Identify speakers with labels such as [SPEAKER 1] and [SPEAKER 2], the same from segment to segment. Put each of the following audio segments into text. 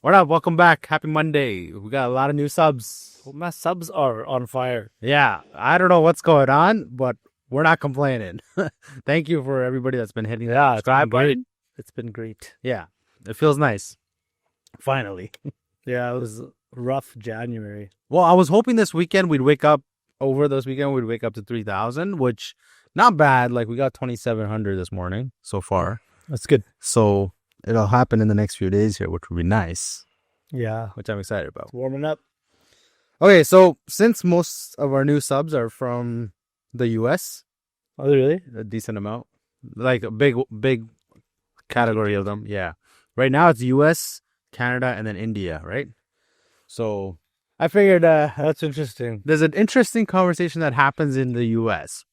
[SPEAKER 1] What up? Welcome back. Happy Monday. We got a lot of new subs.
[SPEAKER 2] Well, my subs are on fire.
[SPEAKER 1] Yeah, I don't know what's going on, but we're not complaining. Thank you for everybody that's been hitting the subscribe button.
[SPEAKER 2] It's been great.
[SPEAKER 1] Yeah, it feels nice. Finally.
[SPEAKER 2] Yeah, it was rough January.
[SPEAKER 1] Well, I was hoping this weekend we'd wake up to 3,000, which not bad. Like we got 2,700 this morning so far.
[SPEAKER 2] That's good.
[SPEAKER 1] So it'll happen in the next few days here, which would be nice.
[SPEAKER 2] Yeah,
[SPEAKER 1] Which I'm excited about.
[SPEAKER 2] it's warming up.
[SPEAKER 1] Okay, so since most of our new subs are from the US,
[SPEAKER 2] Oh, really?
[SPEAKER 1] a decent amount, like a big category of them. Yeah. Right now it's US, Canada, and then India, right? So I figured
[SPEAKER 2] That's interesting.
[SPEAKER 1] there's an interesting conversation that happens in the US.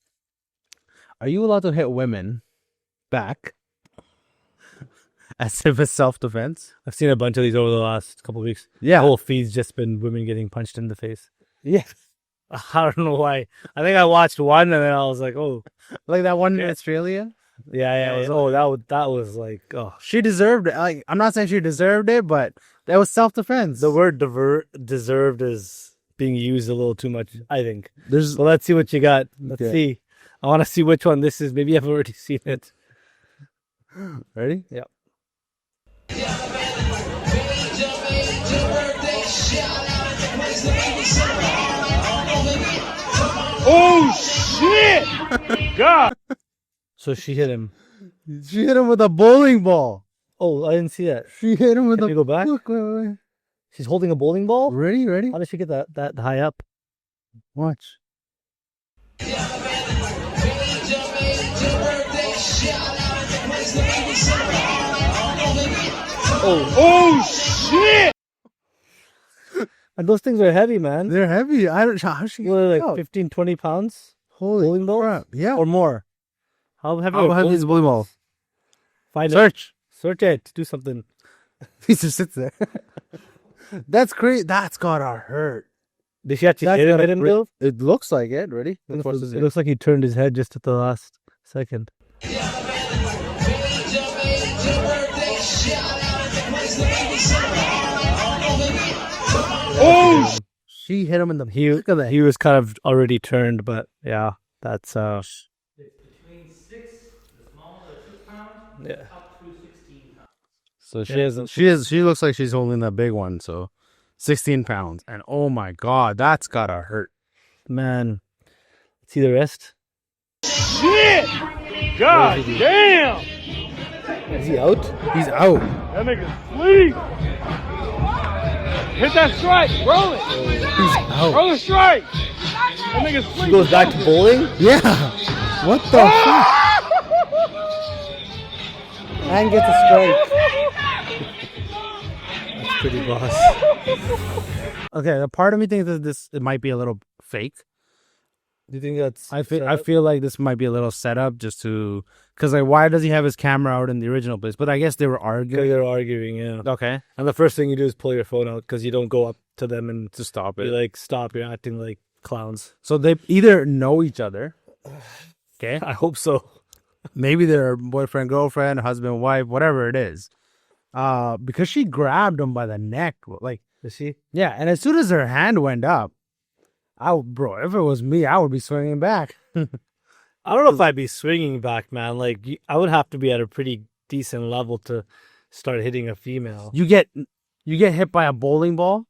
[SPEAKER 1] Are you allowed to hit women back as if it's self-defense?
[SPEAKER 2] I've seen a bunch of these over the last couple of weeks.
[SPEAKER 1] Yeah.
[SPEAKER 2] The whole feed's just been women getting punched in the face.
[SPEAKER 1] Yeah.
[SPEAKER 2] I don't know why. I think I watched one and then I was like, oh,
[SPEAKER 1] Like that one in Australia?
[SPEAKER 2] yeah. That was like, oh.
[SPEAKER 1] She deserved it. Like, I'm not saying she deserved it, but that was self-defense.
[SPEAKER 2] The word deserved is being used a little too much, I think.
[SPEAKER 1] There's
[SPEAKER 2] So let's see what you got. Let's
[SPEAKER 1] Okay.
[SPEAKER 2] see. I want to see which one this is. Maybe I've already seen it.
[SPEAKER 1] ready?
[SPEAKER 2] Yeah.
[SPEAKER 3] Oh shit! God!
[SPEAKER 2] So she hit him.
[SPEAKER 1] She hit him with a bowling ball.
[SPEAKER 2] Oh, I didn't see that.
[SPEAKER 1] She hit him with
[SPEAKER 2] Can
[SPEAKER 1] a.
[SPEAKER 2] you go back?
[SPEAKER 1] Look, wait.
[SPEAKER 2] She's holding a bowling ball?
[SPEAKER 1] Ready?
[SPEAKER 2] How did she get that high up?
[SPEAKER 1] Watch.
[SPEAKER 3] Oh shit!
[SPEAKER 2] And those things are heavy, man.
[SPEAKER 1] They're heavy. I don't. How she?
[SPEAKER 2] What, like
[SPEAKER 1] Oh,
[SPEAKER 2] 15, 20 pounds?
[SPEAKER 1] holy
[SPEAKER 2] bowling balls?
[SPEAKER 1] crap! Yeah.
[SPEAKER 2] Or more? How heavy
[SPEAKER 1] How
[SPEAKER 2] are
[SPEAKER 1] heavy is a bowling ball?
[SPEAKER 2] Find it.
[SPEAKER 1] Search.
[SPEAKER 2] Search it. Do something.
[SPEAKER 1] He just sits there. That's crazy. That's gotta hurt.
[SPEAKER 2] Did she actually
[SPEAKER 1] That's
[SPEAKER 2] hit
[SPEAKER 1] gotta
[SPEAKER 2] him,
[SPEAKER 1] ri-
[SPEAKER 2] Bill?
[SPEAKER 1] It looks like it. Ready?
[SPEAKER 2] It looks like he turned his head just at the last second.
[SPEAKER 3] Oh
[SPEAKER 1] She hit him in the.
[SPEAKER 2] Look at that. He was kind of already turned, but yeah, that's
[SPEAKER 4] Between 6, the small, 6 pounds,
[SPEAKER 2] yeah.
[SPEAKER 4] up to 16 pounds.
[SPEAKER 1] So she
[SPEAKER 2] Yeah.
[SPEAKER 1] hasn't. She looks like she's holding that big one. So, 16 pounds. And oh my god, that's gotta hurt.
[SPEAKER 2] Man. See the rest?
[SPEAKER 3] shit! God damn!
[SPEAKER 2] Is he out?
[SPEAKER 1] He's out.
[SPEAKER 3] That nigga sleep! Hit that strike! Roll it!
[SPEAKER 1] He's out.
[SPEAKER 3] Roll the strike! That nigga sleep!
[SPEAKER 2] He goes back to bowling?
[SPEAKER 1] Yeah. What the fuck?
[SPEAKER 2] And gets a strike. That's pretty boss.
[SPEAKER 1] Okay, the part of me thinks that it might be a little fake.
[SPEAKER 2] Do you think that's...
[SPEAKER 1] I feel like this might be a little setup just to, because like, why does he have his camera out in the original place? But I guess they were
[SPEAKER 2] Because
[SPEAKER 1] arguing.
[SPEAKER 2] they're arguing, yeah.
[SPEAKER 1] Okay,
[SPEAKER 2] And the first thing you do is pull your phone out because you don't go up to them and
[SPEAKER 1] to stop
[SPEAKER 2] be
[SPEAKER 1] it.
[SPEAKER 2] like, stop, you're acting like clowns.
[SPEAKER 1] So they either know each other. Okay,
[SPEAKER 2] I hope so.
[SPEAKER 1] maybe they're boyfriend, girlfriend, husband, wife, whatever it is. Because she grabbed him by the neck, like,
[SPEAKER 2] Is she?
[SPEAKER 1] yeah. And as soon as her hand went up, bro, if it was me, I would be swinging back.
[SPEAKER 2] I don't know if I'd be swinging back, man. Like, I would have to be at a pretty decent level to start hitting a female.
[SPEAKER 1] You get hit by a bowling ball.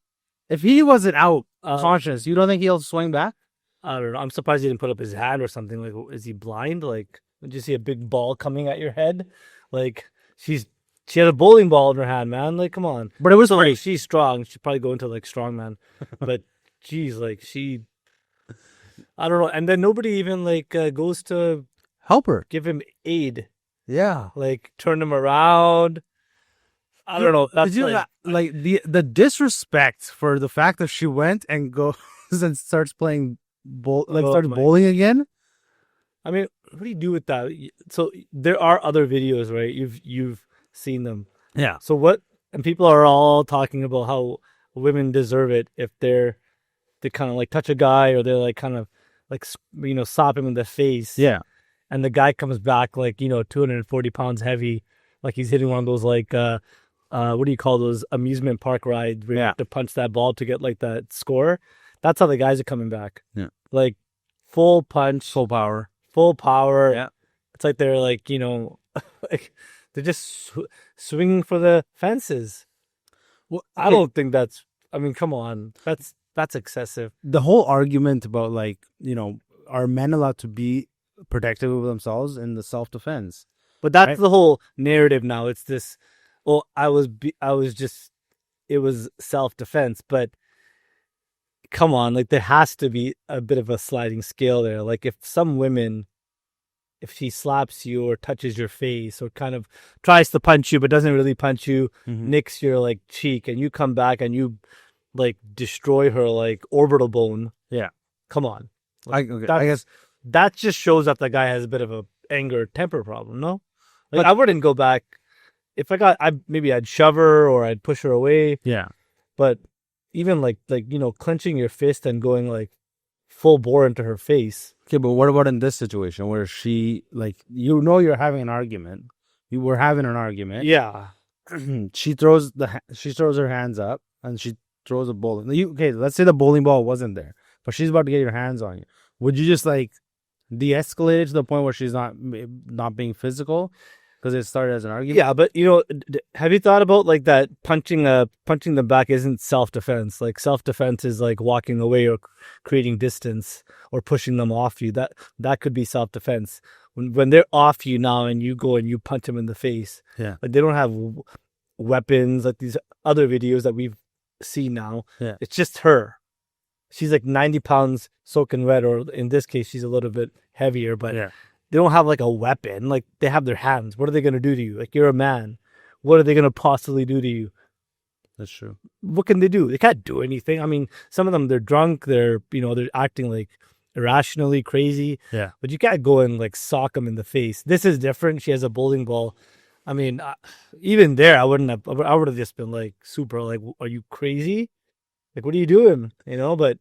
[SPEAKER 1] If he wasn't out conscious, you don't think he'll swing back?
[SPEAKER 2] I don't know. I'm surprised he didn't put up his hand or something. Like, is he blind? Like, did you see a big ball coming at your head? Like, she had a bowling ball in her hand, man. Like, come on.
[SPEAKER 1] But it was
[SPEAKER 2] So,
[SPEAKER 1] great.
[SPEAKER 2] like, she's strong. She'd probably go into, like, strongman. But, geez, like, I don't know. And then nobody even, like, goes to
[SPEAKER 1] Help her.
[SPEAKER 2] give him aid.
[SPEAKER 1] Yeah.
[SPEAKER 2] Like, turn him around. I don't know. That's
[SPEAKER 1] Did you
[SPEAKER 2] like,
[SPEAKER 1] the disrespect for the fact that she went and goes and starts playing
[SPEAKER 2] Oh
[SPEAKER 1] starts
[SPEAKER 2] my-
[SPEAKER 1] bowling again?
[SPEAKER 2] I mean, what do you do with that? So there are other videos, right? You've seen them.
[SPEAKER 1] Yeah.
[SPEAKER 2] So what? And people are all talking about how women deserve it if they kind of like touch a guy or they're like kind of like slap him in the face.
[SPEAKER 1] Yeah.
[SPEAKER 2] And the guy comes back like 240 pounds heavy, like he's hitting one of those like what do you call those amusement park rides where you
[SPEAKER 1] Yeah.
[SPEAKER 2] have to punch that ball to get like that score. That's how the guys are coming back.
[SPEAKER 1] Yeah.
[SPEAKER 2] Like full punch,
[SPEAKER 1] Full power.
[SPEAKER 2] full power.
[SPEAKER 1] Yeah.
[SPEAKER 2] It's like they're like, like they're just swinging for the fences.
[SPEAKER 1] Well,
[SPEAKER 2] I don't think that's, I mean, come on. That's excessive.
[SPEAKER 1] The whole argument about like, are men allowed to be protective of themselves in the self-defense?
[SPEAKER 2] But that's
[SPEAKER 1] Right.
[SPEAKER 2] the whole narrative now. It's this, well, it was self-defense, but come on, like there has to be a bit of a sliding scale there. Like if some women, if she slaps you or touches your face or kind of tries to punch you but doesn't really punch you, nicks your like cheek, and you come back and you like destroy her like orbital bone.
[SPEAKER 1] Yeah.
[SPEAKER 2] Come on.
[SPEAKER 1] I guess
[SPEAKER 2] That just shows that the guy has a bit of a anger temper problem, no? Like I wouldn't go back. If maybe I'd shove her or I'd push her away.
[SPEAKER 1] yeah.
[SPEAKER 2] But even like clenching your fist and going like full bore into her face.
[SPEAKER 1] Okay, but what about in this situation where she you're having an argument? You were having an argument.
[SPEAKER 2] Yeah.
[SPEAKER 1] She throws her hands up and she throws a bowling. Okay, let's say the bowling ball wasn't there, but she's about to get your hands on you. Would you just like de-escalate it to the point where she's not being physical because it started as an argument?
[SPEAKER 2] Yeah, but have you thought about like that punching them back isn't self-defense? Like self-defense is like walking away or creating distance or pushing them off you. That could be self-defense. When they're off you now and you go and you punch them in the face.
[SPEAKER 1] Yeah.
[SPEAKER 2] Like they don't have weapons like these other videos that we've seen now.
[SPEAKER 1] Yeah.
[SPEAKER 2] It's just her. She's like 90 pounds soaking wet, or in this case, she's a little bit heavier, but
[SPEAKER 1] Yeah.
[SPEAKER 2] they don't have like a weapon. Like they have their hands. What are they going to do to you? Like you're a man. What are they going to possibly do to you?
[SPEAKER 1] That's true.
[SPEAKER 2] What can they do? They can't do anything. I mean, some of them, they're drunk. They're acting like irrationally crazy.
[SPEAKER 1] Yeah.
[SPEAKER 2] But you can't go and like sock them in the face. This is different. She has a bowling ball. I mean, even there, I would have just been like super like, are you crazy? Like, what are you doing? But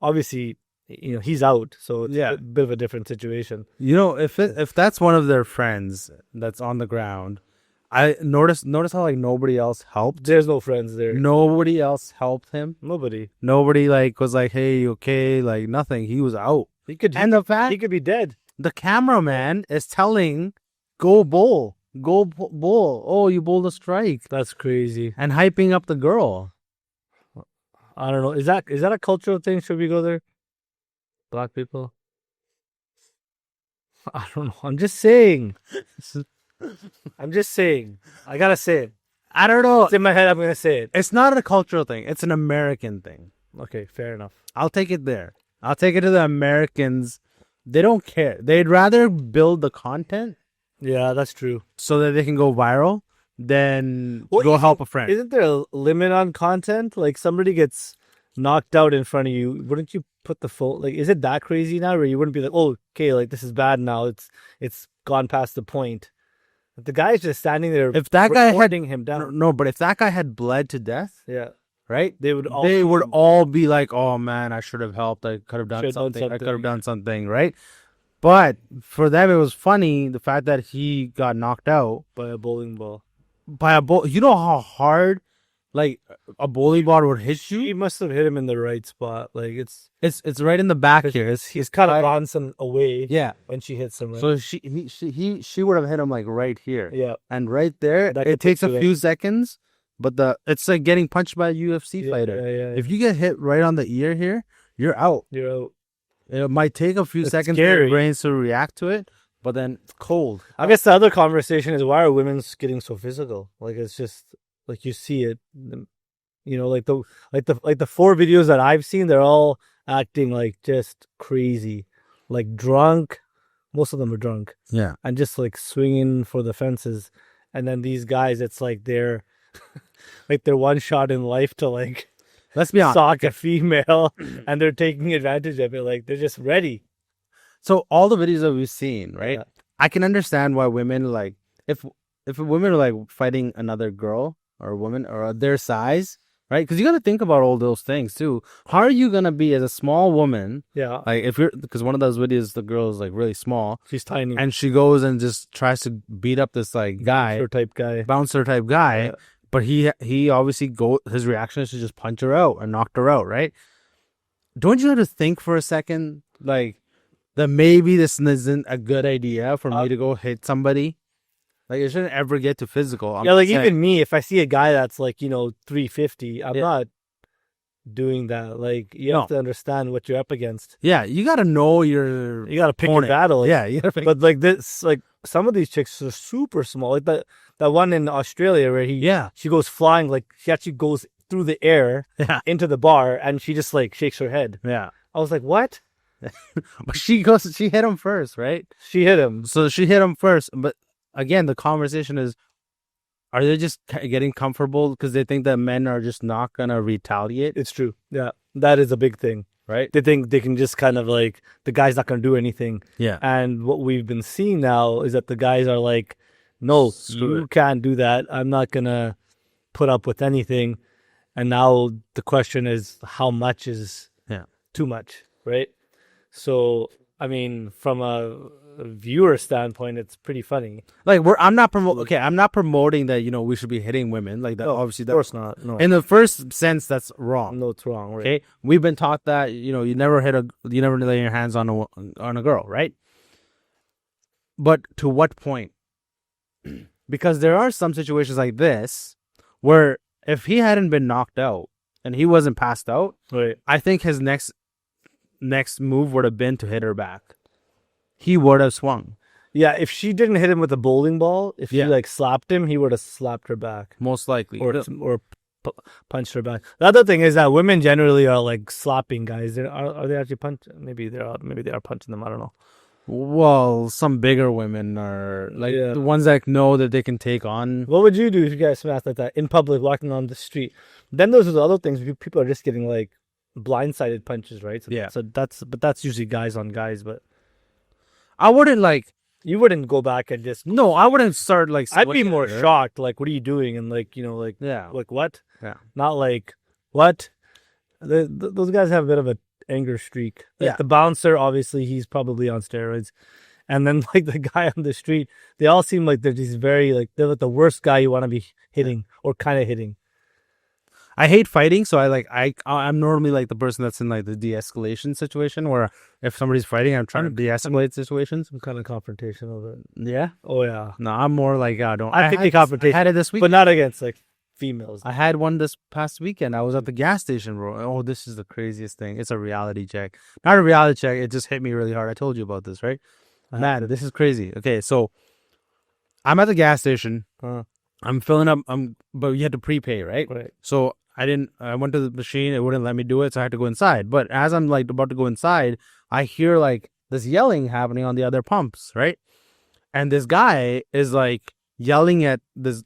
[SPEAKER 2] obviously, he's out. So it's
[SPEAKER 1] Yeah.
[SPEAKER 2] a bit of a different situation.
[SPEAKER 1] If that's one of their friends that's on the ground, I notice how like nobody else helped.
[SPEAKER 2] There's no friends there.
[SPEAKER 1] Nobody else helped him.
[SPEAKER 2] Nobody.
[SPEAKER 1] Nobody like was like, "Hey, you okay?" Like nothing. He was out. And the fact
[SPEAKER 2] He could be dead.
[SPEAKER 1] the cameraman is telling, "Go bowl, bowl." Oh, you bowled a strike,
[SPEAKER 2] That's crazy.
[SPEAKER 1] and hyping up the girl.
[SPEAKER 2] I don't know. Is that a cultural thing? Should we go there? Black people? I don't know. I'm just saying. I gotta say it.
[SPEAKER 1] I don't know.
[SPEAKER 2] It's in my head. I'm gonna say it.
[SPEAKER 1] It's not a cultural thing. It's an American thing.
[SPEAKER 2] Okay, fair enough.
[SPEAKER 1] I'll take it there. I'll take it to the Americans. They don't care. They'd rather build the content
[SPEAKER 2] Yeah, that's true.
[SPEAKER 1] so that they can go viral than
[SPEAKER 2] Well,
[SPEAKER 1] go help a friend.
[SPEAKER 2] Isn't there a limit on content? Like somebody gets knocked out in front of you, wouldn't you put the phone? Like, is it that crazy now, where you wouldn't be like, oh, okay, like this is bad now. It's gone past the point. The guy's just standing there.
[SPEAKER 1] If that guy had
[SPEAKER 2] recording him down.
[SPEAKER 1] no, but if that guy had bled to death,
[SPEAKER 2] Yeah,
[SPEAKER 1] right?
[SPEAKER 2] they would
[SPEAKER 1] They would all be like, "Oh man, I should have helped. I could have done
[SPEAKER 2] Should've done
[SPEAKER 1] something. I could have
[SPEAKER 2] something."
[SPEAKER 1] done something." Right? But for them, it was funny the fact that he got knocked out
[SPEAKER 2] by a bowling ball.
[SPEAKER 1] by a ball. You know how hard, like a bowling ball would hit
[SPEAKER 2] He
[SPEAKER 1] you.
[SPEAKER 2] must have hit him in the right spot. Like it's
[SPEAKER 1] It's right in the back here.
[SPEAKER 2] he's kind of gone some away.
[SPEAKER 1] Yeah.
[SPEAKER 2] when she hits him. Right?
[SPEAKER 1] So she would have hit him like right here.
[SPEAKER 2] yeah,
[SPEAKER 1] And right there,
[SPEAKER 2] That
[SPEAKER 1] it
[SPEAKER 2] could
[SPEAKER 1] takes
[SPEAKER 2] put
[SPEAKER 1] a
[SPEAKER 2] you
[SPEAKER 1] few seconds, but it's like getting punched by a UFC
[SPEAKER 2] yeah,
[SPEAKER 1] fighter.
[SPEAKER 2] yeah.
[SPEAKER 1] If you get hit right on the ear here, you're out.
[SPEAKER 2] You're out.
[SPEAKER 1] It might take a few
[SPEAKER 2] It's
[SPEAKER 1] seconds for
[SPEAKER 2] scary.
[SPEAKER 1] your brains to react to it, but then it's cold.
[SPEAKER 2] I guess the other conversation is, why are women getting so physical? Like it's just like you see it, like the 4 videos that I've seen, they're all acting like just crazy, like drunk. Most of them are drunk
[SPEAKER 1] Yeah.
[SPEAKER 2] and just like swinging for the fences. And then these guys, it's like they're like they're one shot in life to like
[SPEAKER 1] Let's be honest.
[SPEAKER 2] sock a female, and they're taking advantage of it. Like they're just ready.
[SPEAKER 1] So all the videos that we've seen, right?
[SPEAKER 2] Yeah.
[SPEAKER 1] I can understand why women like if women are like fighting another girl or a woman or their size, right? Because you got to think about all those things too. How are you gonna be as a small woman?
[SPEAKER 2] Yeah,
[SPEAKER 1] Like if you're because one of those videos, the girl is like really small,
[SPEAKER 2] she's tiny.
[SPEAKER 1] and she goes and just tries to beat up this like guy,
[SPEAKER 2] Bouncer type guy.
[SPEAKER 1] bouncer type guy.
[SPEAKER 2] Yeah.
[SPEAKER 1] but he obviously his reaction is to just punch her out and knock her out, right? Don't you have to think for a second, like, that maybe this isn't a good idea for me to go hit somebody? Like, it shouldn't ever get to physical. I'm
[SPEAKER 2] Yeah, like
[SPEAKER 1] saying-
[SPEAKER 2] even me, if I see a guy that's like, 350, I'm
[SPEAKER 1] Yeah.
[SPEAKER 2] not doing that. Like, you have to understand what you're up against.
[SPEAKER 1] Yeah, you got to know your
[SPEAKER 2] You got to pick your
[SPEAKER 1] opponent.
[SPEAKER 2] battle.
[SPEAKER 1] Yeah, you got to pick.
[SPEAKER 2] But like this, like some of these chicks are super small. Like that one in Australia where she goes flying, like she actually goes through the air
[SPEAKER 1] Yeah.
[SPEAKER 2] into the bar and she just like shakes her head.
[SPEAKER 1] Yeah.
[SPEAKER 2] I was like, what?
[SPEAKER 1] But she hit him first, right?
[SPEAKER 2] She hit him.
[SPEAKER 1] So she hit him first. But again, the conversation is, are they just getting comfortable because they think that men are just not going to retaliate?
[SPEAKER 2] It's true. Yeah. That is a big thing.
[SPEAKER 1] Right?
[SPEAKER 2] They think they can just kind of like, the guy's not going to do anything.
[SPEAKER 1] Yeah.
[SPEAKER 2] And what we've been seeing now is that the guys are like, no,
[SPEAKER 1] Screw
[SPEAKER 2] you can't do that. I'm not going to put up with anything. And now the question is, how much is too much, right? So, I mean, from a viewer standpoint, it's pretty funny.
[SPEAKER 1] Like, I'm not promoting that, we should be hitting women. Like, that obviously,
[SPEAKER 2] Of course not. No,
[SPEAKER 1] in the first sense, that's wrong.
[SPEAKER 2] no, it's wrong. Right?
[SPEAKER 1] Okay, we've been taught that you never lay your hands on a girl, right? But to what point? Because there are some situations like this where if he hadn't been knocked out and he wasn't passed out,
[SPEAKER 2] Right.
[SPEAKER 1] I think his next move would have been to hit her back. He would have swung,
[SPEAKER 2] Yeah, if she didn't hit him with a bowling ball, if she
[SPEAKER 1] Yeah.
[SPEAKER 2] like slapped him, he would have slapped her back
[SPEAKER 1] most likely.
[SPEAKER 2] or punched her back. The other thing is that women generally are like slapping guys. Are they actually punching? Maybe they are punching them. I don't know.
[SPEAKER 1] Well, some bigger women are like
[SPEAKER 2] Yeah.
[SPEAKER 1] the ones that know that they can take on.
[SPEAKER 2] What would you do if you got smashed like that in public, walking on the street? Then those are the other things. People are just getting like blindsided punches, right? So,
[SPEAKER 1] Yeah.
[SPEAKER 2] So that's usually guys on guys. But
[SPEAKER 1] I wouldn't like.
[SPEAKER 2] you wouldn't go back and just.
[SPEAKER 1] No, I wouldn't start like.
[SPEAKER 2] I'd be
[SPEAKER 1] swinging
[SPEAKER 2] more
[SPEAKER 1] at her.
[SPEAKER 2] shocked. Like, what are you doing? And like,
[SPEAKER 1] Yeah.
[SPEAKER 2] like what?
[SPEAKER 1] Yeah.
[SPEAKER 2] Not like what? Those guys have a bit of an anger streak. Like,
[SPEAKER 1] Yeah.
[SPEAKER 2] the bouncer, obviously, he's probably on steroids. And then like the guy on the street, they all seem like they're just very like they're like the worst guy you want to be hitting or kind of hitting.
[SPEAKER 1] I hate fighting, so I'm normally like the person that's in like the de-escalation situation where if somebody's fighting, I'm trying to de-escalate situations.
[SPEAKER 2] Some kind of confrontation of it.
[SPEAKER 1] Yeah.
[SPEAKER 2] Oh yeah,
[SPEAKER 1] No, I'm more like I don't.
[SPEAKER 2] I think the
[SPEAKER 1] I
[SPEAKER 2] confrontation,
[SPEAKER 1] had it this week.
[SPEAKER 2] but not against like females.
[SPEAKER 1] I had one this past weekend. I was at the gas station, bro. Oh, this is the craziest thing. It's a reality check. Not a reality check. It just hit me really hard. I told you about this, right? Man, this is crazy. Okay, so I'm at the gas station. I'm filling up. But you had to prepay, right?
[SPEAKER 2] Right.
[SPEAKER 1] So I went to the machine. It wouldn't let me do it, so I had to go inside. But as I'm like about to go inside, I hear like this yelling happening on the other pumps, right? And this guy is like yelling at the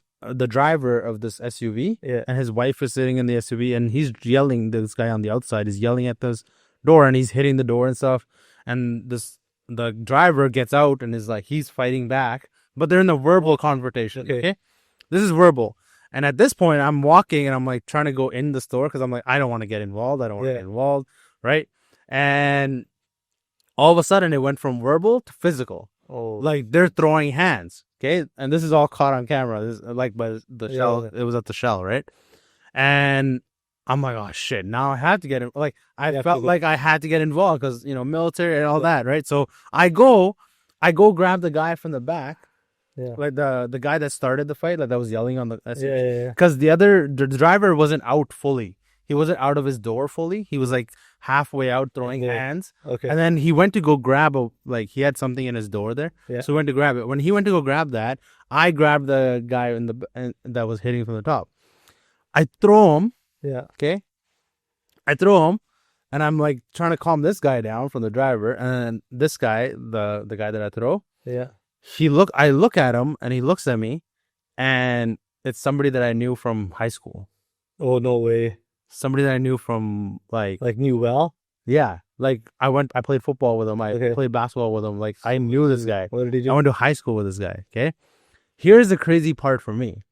[SPEAKER 1] driver of this SUV,
[SPEAKER 2] Yeah.
[SPEAKER 1] and his wife is sitting in the SUV, and he's yelling. This guy on the outside is yelling at this door, and he's hitting the door and stuff. And the driver gets out and is like, he's fighting back, but they're in a verbal confrontation. Okay. This is verbal. And at this point, I'm walking and I'm like trying to go in the store because I'm like, I don't want to get involved. I don't want to
[SPEAKER 2] Yeah.
[SPEAKER 1] get involved. Right. And all of a sudden, it went from verbal to physical.
[SPEAKER 2] Oh,
[SPEAKER 1] Like they're throwing hands. Okay. And this is all caught on camera. This is like by the
[SPEAKER 2] Yeah.
[SPEAKER 1] Shell. It was at the Shell. Right. And I'm like, oh shit! Now I have to get in. Like I
[SPEAKER 2] You have
[SPEAKER 1] felt
[SPEAKER 2] to go.
[SPEAKER 1] like I had to get involved because military and all that, right? So I go grab the guy from the back,
[SPEAKER 2] yeah.
[SPEAKER 1] like the guy that started the fight, like that was yelling on the
[SPEAKER 2] Yeah.
[SPEAKER 1] because the driver wasn't out fully. He wasn't out of his door fully. He was like halfway out throwing
[SPEAKER 2] Yeah.
[SPEAKER 1] hands,
[SPEAKER 2] Okay.
[SPEAKER 1] and then he went to go grab he had something in his door there,
[SPEAKER 2] Yeah.
[SPEAKER 1] so he went to grab it. When he went to go grab that, I grabbed the guy that was hitting from the top. I throw him.
[SPEAKER 2] Yeah.
[SPEAKER 1] Okay. I throw him and I'm like trying to calm this guy down from the driver. And then this guy, the guy that I throw,
[SPEAKER 2] Yeah.
[SPEAKER 1] I look at him and he looks at me and it's somebody that I knew from high school.
[SPEAKER 2] Oh no way.
[SPEAKER 1] Somebody that I knew from like
[SPEAKER 2] Knew well.
[SPEAKER 1] yeah. Like I played football with him. I
[SPEAKER 2] Okay.
[SPEAKER 1] played basketball with him. Like I knew this guy.
[SPEAKER 2] What did he do?
[SPEAKER 1] I went to high school with this guy. Okay. Here's the crazy part for me.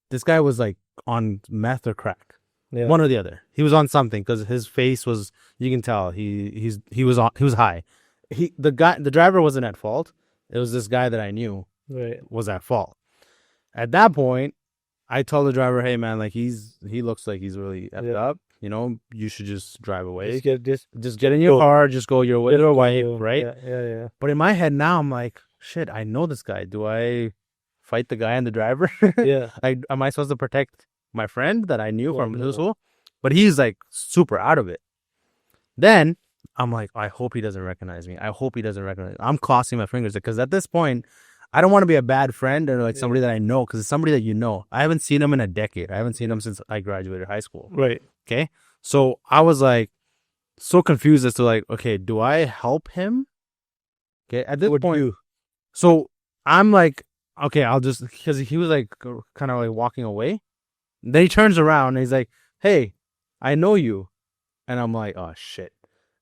[SPEAKER 1] This guy was like on meth or crack.
[SPEAKER 2] Yeah.
[SPEAKER 1] One or the other. He was on something because his face was. You can tell he was high. The driver wasn't at fault. It was this guy that I knew
[SPEAKER 2] Right.
[SPEAKER 1] was at fault. At that point, I told the driver, hey man, like he looks like he's really effed
[SPEAKER 2] Yeah.
[SPEAKER 1] up. You know, you should just drive away.
[SPEAKER 2] Just
[SPEAKER 1] Get in your
[SPEAKER 2] go.
[SPEAKER 1] car, just go your way, your wife, right?
[SPEAKER 2] Yeah.
[SPEAKER 1] But in my head now, I'm like, shit, I know this guy. Do I fight the guy and the driver?
[SPEAKER 2] Yeah.
[SPEAKER 1] Like, am I supposed to protect my friend that I knew
[SPEAKER 2] Well,
[SPEAKER 1] from
[SPEAKER 2] no.
[SPEAKER 1] school? But he's like super out of it. Then I'm like, I hope he doesn't recognize me. I hope he doesn't recognize me. I'm crossing my fingers because at this point, I don't want to be a bad friend or like somebody that I know because it's somebody that you know. I haven't seen him in a decade. I haven't seen him since I graduated high school.
[SPEAKER 2] Right.
[SPEAKER 1] Okay. So I was like so confused as to like, okay, do I help him? Okay. At this
[SPEAKER 2] What
[SPEAKER 1] point,
[SPEAKER 2] do?
[SPEAKER 1] so I'm like, okay, I'll just, because he was like kind of like walking away. Then he turns around and he's like, hey, I know you. And I'm like, oh shit.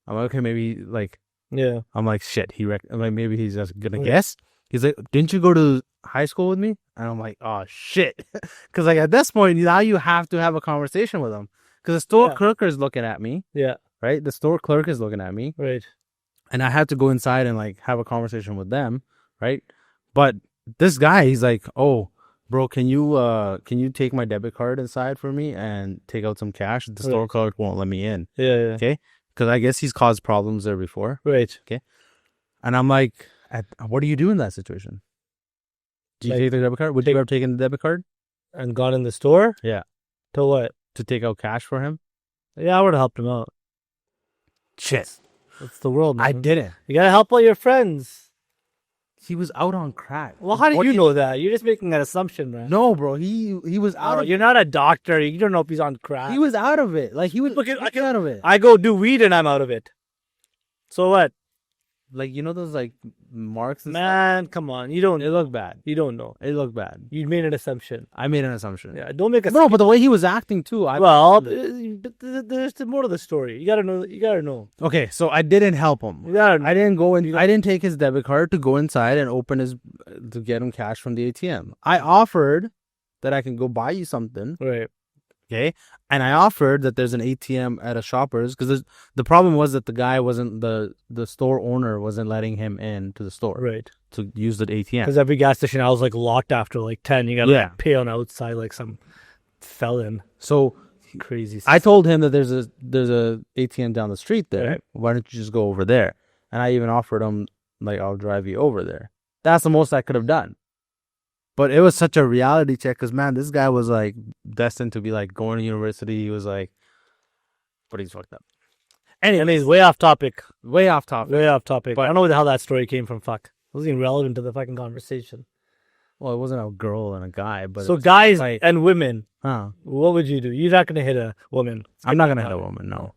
[SPEAKER 1] I'm like, okay, maybe like,
[SPEAKER 2] Yeah.
[SPEAKER 1] I'm like, shit. I'm like, maybe he's just gonna
[SPEAKER 2] Right.
[SPEAKER 1] guess. He's like, didn't you go to high school with me? And I'm like, oh shit. Because like at this point, now you have to have a conversation with him. Because the store
[SPEAKER 2] Yeah.
[SPEAKER 1] clerk is looking at me,
[SPEAKER 2] Yeah.
[SPEAKER 1] right? The store clerk is looking at me.
[SPEAKER 2] Right.
[SPEAKER 1] And I had to go inside and like have a conversation with them, right? But this guy, he's like, oh, bro, can you take my debit card inside for me and take out some cash? The store
[SPEAKER 2] Right.
[SPEAKER 1] clerk won't let me in.
[SPEAKER 2] Yeah.
[SPEAKER 1] Okay. Because I guess he's caused problems there before.
[SPEAKER 2] Right.
[SPEAKER 1] And I'm like, what do you do in that situation? Do you
[SPEAKER 2] Like,
[SPEAKER 1] take the debit card? Would you have taken the debit card
[SPEAKER 2] And gone in the store?
[SPEAKER 1] Yeah.
[SPEAKER 2] To what?
[SPEAKER 1] to take out cash for him?
[SPEAKER 2] Yeah, I would have helped him out.
[SPEAKER 1] Shit.
[SPEAKER 2] It's the world, man.
[SPEAKER 1] I didn't.
[SPEAKER 2] You gotta help all your friends.
[SPEAKER 1] He was out on crack.
[SPEAKER 2] Well, how do
[SPEAKER 1] What
[SPEAKER 2] you know that? You're just making an assumption, man.
[SPEAKER 1] No, bro. He was out
[SPEAKER 2] Oh,
[SPEAKER 1] of
[SPEAKER 2] you're not a doctor. You don't know if he's on crack.
[SPEAKER 1] He was out of it. Like he was
[SPEAKER 2] Look at- I can-
[SPEAKER 1] out of it.
[SPEAKER 2] I go do weed and I'm out of it. So what?
[SPEAKER 1] Like you know those like marks and stuff?
[SPEAKER 2] Man, come on. You don't
[SPEAKER 1] It looked bad.
[SPEAKER 2] You don't know.
[SPEAKER 1] It looked bad.
[SPEAKER 2] You made an assumption.
[SPEAKER 1] I made an assumption.
[SPEAKER 2] Yeah, don't make a
[SPEAKER 1] Bro, but the way he was acting too.
[SPEAKER 2] Well, there's more to the story. You gotta know. You gotta know.
[SPEAKER 1] Okay, so I didn't help him.
[SPEAKER 2] You gotta.
[SPEAKER 1] I didn't go in. I didn't take his debit card to go inside and open his to get him cash from the ATM. I offered that I can go buy you something.
[SPEAKER 2] Right.
[SPEAKER 1] Okay, and I offered that there's an ATM at a Shoppers because the problem was that the guy wasn't the store owner wasn't letting him in to the store
[SPEAKER 2] Right.
[SPEAKER 1] to use the ATM.
[SPEAKER 2] Because every gas station I was like locked after like 10. You gotta
[SPEAKER 1] Yeah.
[SPEAKER 2] like, pay on the outside like some felon.
[SPEAKER 1] So
[SPEAKER 2] Crazy.
[SPEAKER 1] I told him that there's a ATM down the street there.
[SPEAKER 2] Right.
[SPEAKER 1] Why don't you just go over there? And I even offered him like I'll drive you over there. That's the most I could have done. But it was such a reality check because man, this guy was like destined to be like going to university. He was like, but he's fucked up.
[SPEAKER 2] Anyways, way off topic.
[SPEAKER 1] Way off topic.
[SPEAKER 2] Way off topic.
[SPEAKER 1] But-
[SPEAKER 2] I don't know where the hell that story came from. Fuck. It wasn't even relevant to the fucking conversation.
[SPEAKER 1] Well, it wasn't a girl and a guy, but
[SPEAKER 2] So
[SPEAKER 1] it was
[SPEAKER 2] guys
[SPEAKER 1] like,
[SPEAKER 2] and women,
[SPEAKER 1] huh?
[SPEAKER 2] what would you do? You're not gonna hit a woman.
[SPEAKER 1] I'm not gonna hit a woman. No.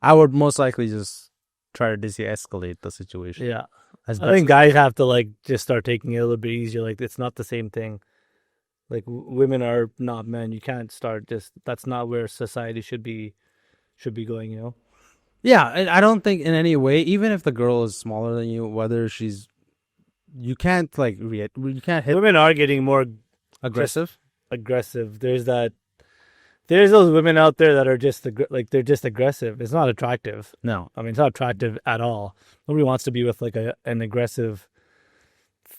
[SPEAKER 1] I would most likely just try to de-escalate the situation.
[SPEAKER 2] Yeah.
[SPEAKER 1] As
[SPEAKER 2] I think guys have to like just start taking it a little bit easier. Like it's not the same thing. Like women are not men. You can't start just. That's not where society should be going. You know.
[SPEAKER 1] Yeah, and I don't think in any way, even if the girl is smaller than you, whether you can't like you can't hit
[SPEAKER 2] Women are getting more
[SPEAKER 1] aggressive.
[SPEAKER 2] aggressive. There's those women out there that are just they're just aggressive. It's not attractive.
[SPEAKER 1] No,
[SPEAKER 2] I mean, it's not attractive at all. Nobody wants to be with like an aggressive,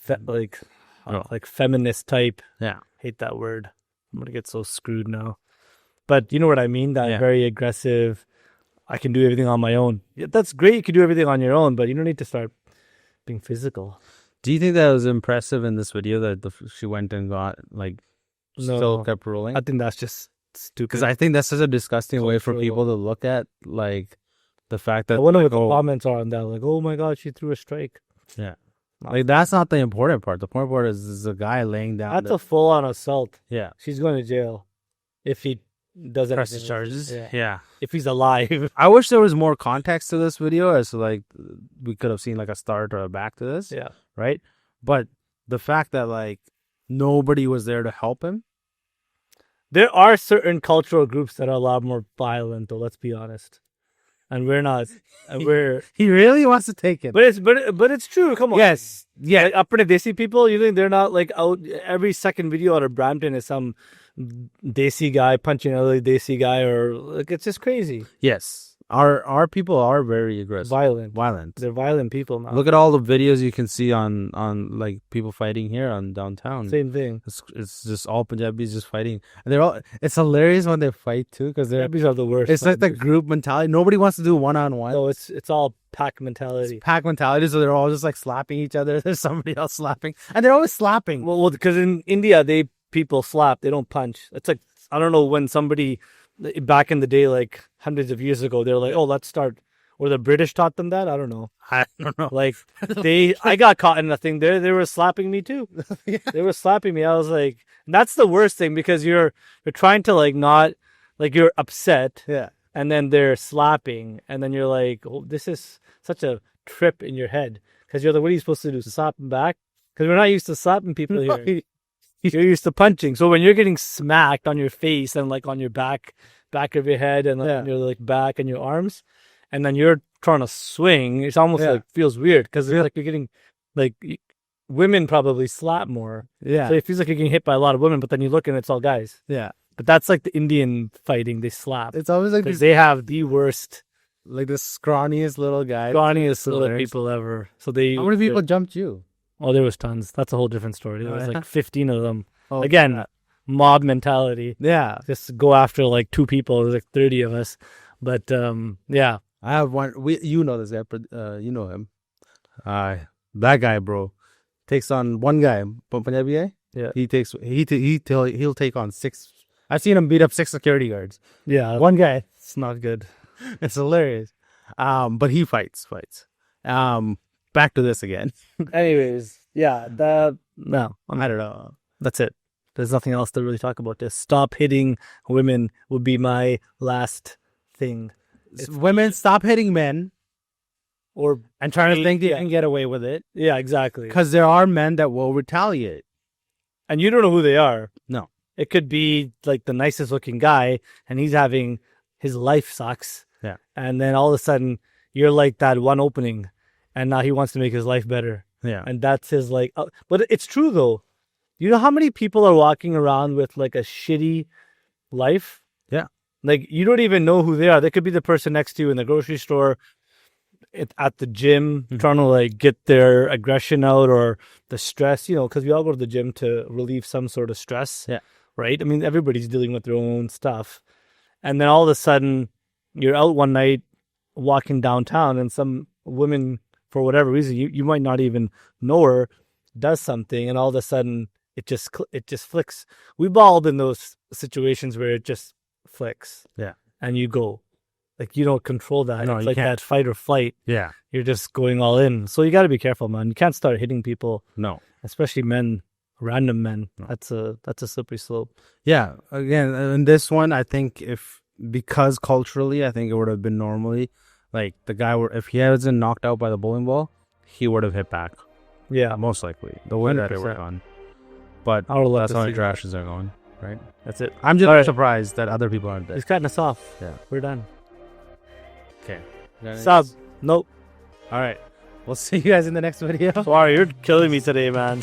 [SPEAKER 1] No.
[SPEAKER 2] like feminist type.
[SPEAKER 1] yeah,
[SPEAKER 2] Hate that word. I'm gonna get so screwed now. But you know what I mean? That
[SPEAKER 1] Yeah.
[SPEAKER 2] very aggressive. I can do everything on my own. Yeah, that's great. You can do everything on your own, but you don't need to start being physical.
[SPEAKER 1] Do you think that was impressive in this video that she went and got like still
[SPEAKER 2] No.
[SPEAKER 1] kept rolling?
[SPEAKER 2] I think that's just stupid.
[SPEAKER 1] Because I think that's such a disgusting way for
[SPEAKER 2] Cultural.
[SPEAKER 1] people to look at like the fact that
[SPEAKER 2] I wonder what the
[SPEAKER 1] oh,
[SPEAKER 2] comments are on that. Like, oh my god, she threw a strike.
[SPEAKER 1] yeah, like that's not the important part. The important part is a guy laying down.
[SPEAKER 2] That's a full-on assault.
[SPEAKER 1] yeah.
[SPEAKER 2] She's going to jail if he doesn't
[SPEAKER 1] Press the charges. Yeah.
[SPEAKER 2] If he's alive.
[SPEAKER 1] I wish there was more context to this video, as to like we could have seen like a start or a back to this,
[SPEAKER 2] Yeah.
[SPEAKER 1] right? But the fact that like nobody was there to help him.
[SPEAKER 2] There are certain cultural groups that are a lot more violent, though. Let's be honest, and we're not. And we're,
[SPEAKER 1] He really wants to take it.
[SPEAKER 2] but it's true. Come on.
[SPEAKER 1] yes, yeah,
[SPEAKER 2] Like, Upper Desi people, you think they're not like out? Every second video out of Brampton is some Desi guy punching another Desi guy, or like it's just crazy.
[SPEAKER 1] yes. Our people are very aggressive,
[SPEAKER 2] Violent. They're violent people now.
[SPEAKER 1] Look at all the videos you can see on like people fighting here on downtown.
[SPEAKER 2] Same thing.
[SPEAKER 1] It's just all Punjabis just fighting, and they're all. It's hilarious when they fight too because they're.
[SPEAKER 2] Punjabis are the worst.
[SPEAKER 1] It's like the group mentality. Nobody wants to do one-on-one.
[SPEAKER 2] No, it's all pack mentality.
[SPEAKER 1] It's pack mentality, so they're all just like slapping each other. There's somebody else slapping, and they're always slapping.
[SPEAKER 2] Well, because in India people slap. They don't punch. It's like I don't know when somebody back in the day, like hundreds of years ago, they're like, oh, let's start. Or the British taught them that. I don't know.
[SPEAKER 1] I don't know.
[SPEAKER 2] Like I got caught in a thing there. They were slapping me too.
[SPEAKER 1] Yeah.
[SPEAKER 2] They were slapping me. I was like, and that's the worst thing because you're trying to like not like you're upset.
[SPEAKER 1] Yeah.
[SPEAKER 2] And then they're slapping, and then you're like, oh, this is such a trip in your head because you're like, what are you supposed to do? Slap them back? Because we're not used to slapping people here. You're used to punching. So when you're getting smacked on your face and like on your back of your head and on your like back and your arms, and then you're trying to swing, it's almost like feels weird because it's like you're getting like women probably slap more.
[SPEAKER 1] Yeah.
[SPEAKER 2] So it feels like you're getting hit by a lot of women, but then you look and it's all guys.
[SPEAKER 1] Yeah.
[SPEAKER 2] But that's like the Indian fighting. They slap.
[SPEAKER 1] It's always like
[SPEAKER 2] because they have the worst,
[SPEAKER 1] like the scrawniest little guy.
[SPEAKER 2] scrawniest little
[SPEAKER 1] hilarious.
[SPEAKER 2] people ever. So they.
[SPEAKER 1] How many people jumped you?
[SPEAKER 2] Oh, there was tons. That's a whole different story. There was like 15 of them.
[SPEAKER 1] Oh,
[SPEAKER 2] Again,
[SPEAKER 1] yeah.
[SPEAKER 2] mob mentality.
[SPEAKER 1] Yeah.
[SPEAKER 2] Just go after like 2 people. There's like 30 of us. But yeah.
[SPEAKER 1] I have one. You know this guy. You know him. That guy, bro, takes on one guy. Punjabi guy.
[SPEAKER 2] Yeah.
[SPEAKER 1] He'll take on 6. I've seen him beat up 6 security guards.
[SPEAKER 2] Yeah.
[SPEAKER 1] One guy.
[SPEAKER 2] It's not good.
[SPEAKER 1] It's hilarious. But he fights. Back to this again.
[SPEAKER 2] Anyways, yeah. No,
[SPEAKER 1] I don't know.
[SPEAKER 2] that's it. There's nothing else to really talk about this. Stop hitting women would be my last thing.
[SPEAKER 1] Women, stop hitting men
[SPEAKER 2] Or
[SPEAKER 1] and trying to think they
[SPEAKER 2] Yeah.
[SPEAKER 1] can get away with it.
[SPEAKER 2] yeah, exactly.
[SPEAKER 1] Because there are men that will retaliate.
[SPEAKER 2] And you don't know who they are.
[SPEAKER 1] No.
[SPEAKER 2] It could be like the nicest looking guy and he's having his life sucks.
[SPEAKER 1] Yeah.
[SPEAKER 2] And then all of a sudden you're like that one opening and now he wants to make his life better.
[SPEAKER 1] Yeah.
[SPEAKER 2] And that's his like, but it's true though. You know how many people are walking around with like a shitty life?
[SPEAKER 1] Yeah.
[SPEAKER 2] Like you don't even know who they are. They could be the person next to you in the grocery store, at the gym, trying to like get their aggression out or the stress, because we all go to the gym to relieve some sort of stress.
[SPEAKER 1] Yeah.
[SPEAKER 2] Right. I mean, everybody's dealing with their own stuff. And then all of a sudden you're out one night walking downtown and some woman, for whatever reason, you might not even know her, does something. And all of a sudden it just flicks. We've all been in those situations where it just flicks.
[SPEAKER 1] Yeah.
[SPEAKER 2] And you go. Like, you don't control that.
[SPEAKER 1] No,
[SPEAKER 2] it's
[SPEAKER 1] you
[SPEAKER 2] like
[SPEAKER 1] can't.
[SPEAKER 2] that fight or flight.
[SPEAKER 1] Yeah.
[SPEAKER 2] You're just going all in. So you got to be careful, man. You can't start hitting people,
[SPEAKER 1] No.
[SPEAKER 2] especially men, random men.
[SPEAKER 1] No.
[SPEAKER 2] That's a slippery slope.
[SPEAKER 1] Yeah. Again, in this one, I think because culturally, I think it would have been normally like the guy if he wasn't knocked out by the bowling ball, he would have hit back.
[SPEAKER 2] Yeah.
[SPEAKER 1] Most likely. The way that it
[SPEAKER 2] 100%.
[SPEAKER 1] were gone. But
[SPEAKER 2] I would love
[SPEAKER 1] that's
[SPEAKER 2] to
[SPEAKER 1] how
[SPEAKER 2] see
[SPEAKER 1] many trashes are going, right?
[SPEAKER 2] That's it.
[SPEAKER 1] I'm just
[SPEAKER 2] All right.
[SPEAKER 1] surprised that other people aren't there.
[SPEAKER 2] He's cutting us off.
[SPEAKER 1] Yeah.
[SPEAKER 2] We're done.
[SPEAKER 1] Okay.
[SPEAKER 2] Sub. Nope.
[SPEAKER 1] All right. We'll see you guys in the next video.
[SPEAKER 2] Sorry, you're killing me today, man.